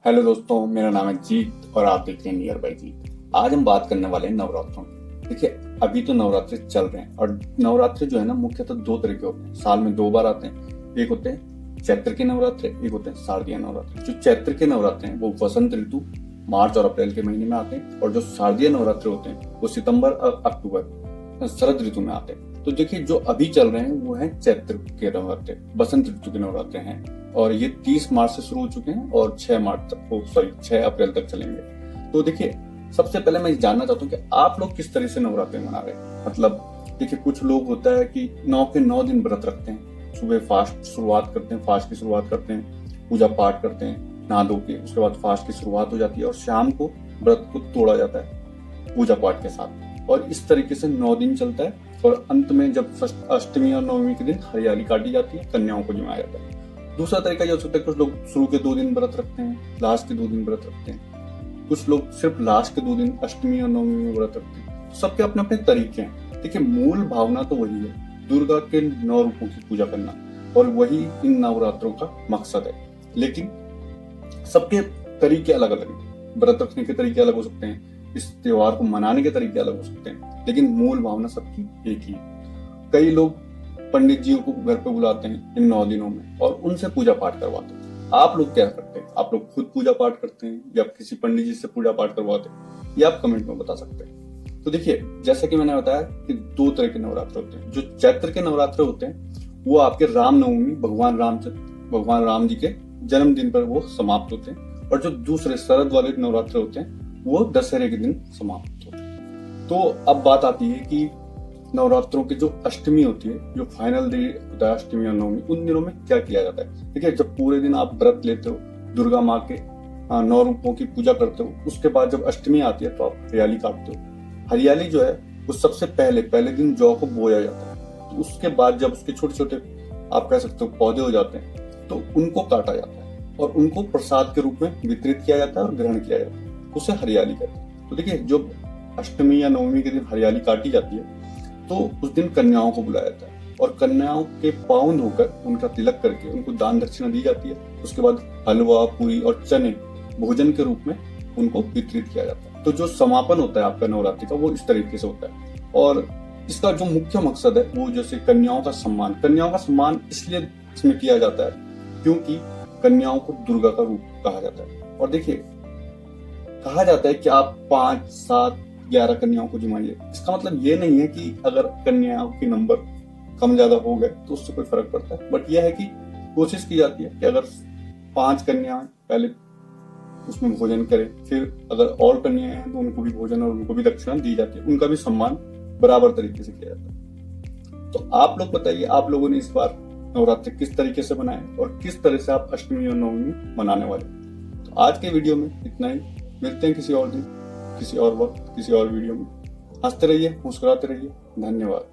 Hello दोस्तों, मेरा नाम है जीत और आप देख रहे हैं नियर बाय जीत। आज हम बात करने वाले हैं नवरात्रों की। देखिए, अभी तो नवरात्रे चल रहे हैं और नवरात्रे जो है ना मुख्यतः दो तरह के होते हैं, साल में दो बार आते हैं। एक होते हैं चैत्र के नवरात्रे, एक होते हैं शारदीय नवरात्रे। जो चैत्र के नवरात्रे हैं वो वसंत ऋतु मार्च और अप्रैल के महीने में आते हैं, और जो शारदीय नवरात्रे होते हैं वो सितंबर और अक्टूबर शरद ऋतु में आते हैं। तो देखिए, जो अभी चल रहे हैं वो है चैत्र के नवरात्रे, बसंत ऋतु के नवरात्रे हैं, और ये 30 मार्च से शुरू हो चुके हैं और 6 अप्रैल तक चलेंगे। तो देखिए, सबसे पहले मैं जानना चाहता हूँ कि आप लोग किस तरह से नवरात्रे मना रहे हैं। मतलब देखिए, कुछ लोग होता है कि 9 के 9 दिन व्रत रखते हैं, सुबह फास्ट शुरुआत करते हैं, फास्ट की शुरुआत करते हैं, पूजा पाठ करते हैं, नहा धो के उसके बाद फास्ट की शुरुआत हो जाती है और शाम को व्रत को तोड़ा जाता है पूजा पाठ के साथ। और इस तरीके से 9 दिन चलता है, और अंत में जब अष्टमी और नवमी के दिन हरियाली काटी जाती है, कन्याओं को जिमाया जाता है। दूसरा तरीका ये हो सकता है, कुछ लोग शुरू के 2 दिन व्रत रखते हैं, लास्ट के 2 दिन व्रत रखते हैं, कुछ लोग सिर्फ लास्ट के 2 दिन अष्टमी और नवमी में व्रत रखते हैं। तो सबके अपने अपने तरीके हैं। देखिए, मूल भावना तो वही है, दुर्गा के 9 रूपों की पूजा करना, और वही इन नवरात्रों का मकसद है। लेकिन सबके तरीके अलग अलग हैं, व्रत रखने के तरीके अलग हो सकते हैं, इस त्योहार को मनाने के तरीके अलग हो सकते हैं, लेकिन मूल भावना सबकी एक ही है। कई लोग पंडित जी को घर पे बुलाते हैं इन 9 दिनों में और उनसे पूजा पाठ करवाते हैं। आप लोग क्या करते हैं? आप लोग खुद पूजा पाठ करते हैं या किसी पंडित जी से पूजा पाठ करवाते हैं? ये आप कमेंट में बता सकते हैं। तो देखिए, जैसा कि मैंने बताया कि 2 तरह के नवरात्र होते हैं। जो चैत्र के नवरात्र होते हैं वो आपके रामनवमी, भगवान राम जी के जन्मदिन पर वो समाप्त होते हैं, और जो दूसरे शरद वाले नवरात्र होते हैं वो दशहरे के दिन समाप्त होते हैं। तो अब बात आती है कि नवरात्रों की जो अष्टमी होती है, जो फाइनल डे होता है अष्टमी और नवमी, उन दिनों में क्या किया जाता है। देखिए, जब पूरे दिन आप व्रत लेते हो, दुर्गा माँ के 9 रूपों की पूजा करते हो, उसके बाद जब अष्टमी आती है तो आप हरियाली काटते हो। हरियाली जो है वो सबसे पहले दिन जौ को बोया जाता है, तो उसके बाद जब उसके छोटे छोटे आप कह सकते हो पौधे हो जाते हैं, तो उनको काटा जाता है और उनको प्रसाद के रूप में वितरित किया जाता है और ग्रहण किया जाता है, उसे हरियाली कहते हैं। तो देखिए, जो अष्टमी या नवमी के दिन हरियाली काटी जाती है तो उस दिन कन्याओं को बुलाया जाता है, और कन्याओं के पावन होकर उनका तिलक करके उनको दान दक्षिणा दी जाती है। उसके बाद हलवा, पूरी और चने भोजन के रूप में उनको वितरित किया जाता है। तो जो समापन होता है आपका नवरात्रि का, वो इस तरीके से होता है। और इसका जो मुख्य मकसद है वो जैसे कन्याओं का सम्मान इसलिए इसमें किया जाता है क्योंकि कन्याओं को दुर्गा का रूप कहा जाता है। और देखिए, कहा जाता है कि आप 5, 7, 11 कन्याओं को जिमाइए। इसका मतलब ये नहीं है कि अगर कन्याओं की नंबर कम ज्यादा हो गए तो उससे कोई फर्क पड़ता है, बट यह है कि कोशिश की जाती है कि अगर 5 कन्याएं पहले उसमें भोजन करें, फिर अगर और कन्याएं हैं तो उनको भी भोजन और उनको भी दक्षिणा दी जाती है, उनका भी सम्मान बराबर तरीके से किया जाता है। तो आप लोग बताइए, आप लोगों ने इस बार नवरात्रि किस तरीके से बनाए और किस तरह से आप अष्टमी और नवमी मनाने वाले। तो आज के वीडियो में इतना ही। मिलते हैं किसी और दिन, किसी और वक्त, किसी और वीडियो में। हंसते रहिए, मुस्कुराते रहिए। धन्यवाद।